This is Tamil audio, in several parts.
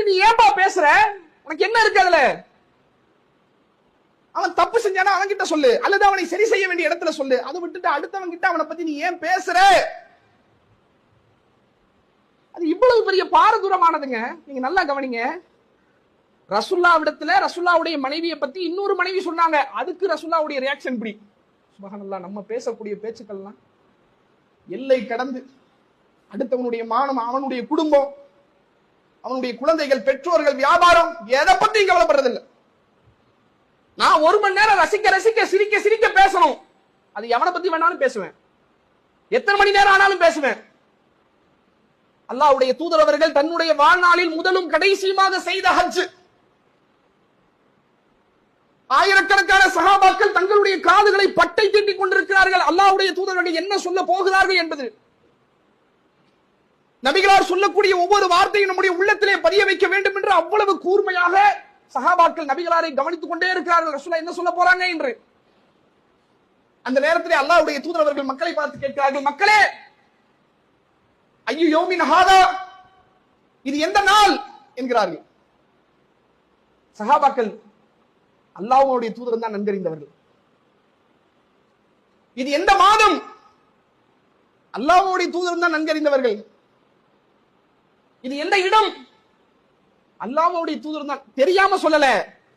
நீ ஏன்பா பேசுற? உனக்கு என்ன இருக்கு அதுல? அவன் தப்பு செஞ்சானா அவன் கிட்ட சொல்லு, அல்லது அவனை சரி செய்ய வேண்டிய இடத்துல சொல்லு. அதை விட்டுட்டு அடுத்தவன் கிட்ட அவனை பத்தி நீ ஏன் பேசுற? அது இவ்வளவு பெரிய பாரதூரமானதுங்க. நீங்க நல்லா கவனிங்க. ரசூலுல்லாஹ்விடத்துல ரசூலுல்லாஹ்வுடைய மனைவியை பத்தி இன்னொரு மனைவி சொன்னாங்க. அதுக்கு ரசூலுல்லாஹ்வுடைய ரியாக்ஷன் இப்படி. சுப்ஹானல்லாஹ், நம்ம பேசக்கூடிய பேச்சுக்கள்லாம் எல்லை கடந்து அடுத்தவனுடைய மானம், அவனுடைய குடும்பம், அவனுடைய குழந்தைகள், பெற்றோர்கள், வியாபாரம், எதை பத்தி கவலைப்படுறதில்லை. நான் 1 மணி நேரம் ரசிக்க ரசிக்க சிரிக்க சிரிக்க பேசணும். அது எவனை பத்தி வேணாலும் பேசுவேன், எத்தனை மணி நேரம் ஆனாலும் பேசுவேன். அல்லாஹ்வுடைய தூதர் அவர்கள் தன்னுடைய வாழ்நாளில் முதலும் கடைசியுமாக செய்த ஹஜ். ஆயிரக்கணக்கான சஹாபாக்கள் தங்களுடைய காதுகளை பட்டை தீட்டிக் கொண்டிருக்கிறார்கள். அல்லாஹ்வுடைய தூதர்கள் என்ன சொல்ல போகிறார்கள் என்பது. நபிகளார் சொல்லக்கூடிய ஒவ்வொரு வார்த்தையும் நம்முடைய உள்ளத்திலே பதிய வைக்க வேண்டும் என்று அவ்வளவு கூர்மையாக சஹாபாக்கள் நபிகளாரை கவனித்துக் கொண்டே இருக்கிறார்கள். ரசூலுல்லாஹ் என்ன சொல்ல போறாங்க என்று. அந்த நேரத்திலே அல்லாஹ்வுடைய தூதர் அவர்கள் மக்களை பார்த்து கேட்கிறார்கள், மக்களே, ஐயோ யௌமின் ஹாதா, இது எந்த நாள் என்கிறார்கள். சஹாபாக்கள் அல்லாஹ்வுடைய தூதர் தான் நன்கறிந்தவர்கள். இது எந்த மாதம்? அல்லாஹ்வுடைய தூதர் தான் நன்கறிந்தவர்கள். இது எந்த இடம்? அல்லாஹ்வுடைய தூதர் தான். தெரியாம சொல்லல,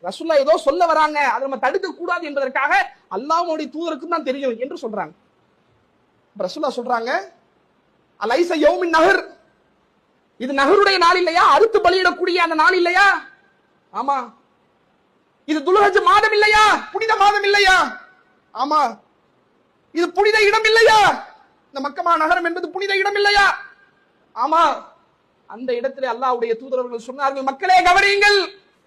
ரசூலுல்லாஹ் ஏதோ சொல்ல வராங்க, அதை நம்ம தடுக்க கூடாது என்பதற்காக அல்லாஹ்வுடைய தூதருக்கு தான் தெரியும் என்று சொல்றாங்க. ரசூலுல்லாஹ் சொல்றாங்க, அலைஸ யௌமின் நஹர், இது நஹருடைய நாள் இல்லையா? அறுத்து பலியிடக்கூடிய அந்த நாள் இல்லையா? ஆமா. இது துல்ஹஜ் மாதம் இல்லையா? புனித மாதம் இல்லையா? ஆமா. இது புனித இடம் இல்லையா? இந்த மக்கமா நகரம் என்பது புனித இடம் இல்லையா? ஆமா. அந்த இடத்திலே அல்லாஹ்வுடைய தூதரவர்கள் சொன்னார்கள், மக்களே கவனியுங்கள்,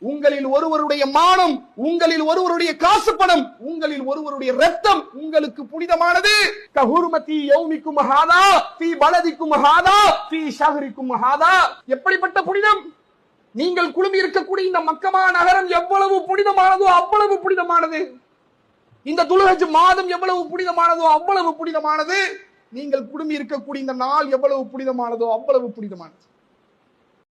உங்களில் ஒருவருடைய மானம், உங்களில் ஒருவருடைய காசு பணம், உங்களில் ஒருவருடைய ரத்தம் உங்களுக்கு புனிதமானது. கஹுர்மதி யௌமிக்கும் ஹாதா ஃபீ பலதிக்கும் ஹாதா ஃபீ ஷஹரிக்கும் ஹாதா. எப்படிப்பட்ட புனிதம்! நீங்கள் குழுமி இருக்கக்கூடிய இந்த மக்கமா நகரம் எவ்வளவு புனிதமானதோ அவ்வளவு புனிதமானது. இந்த துல்ஹஜ் மாதம் எவ்வளவு புனிதமானதோ அவ்வளவு புனிதமானது. நீங்கள் குழுமி இருக்கக்கூடிய இந்த நாள் எவ்வளவு புனிதமானதோ அவ்வளவு புனிதமானது.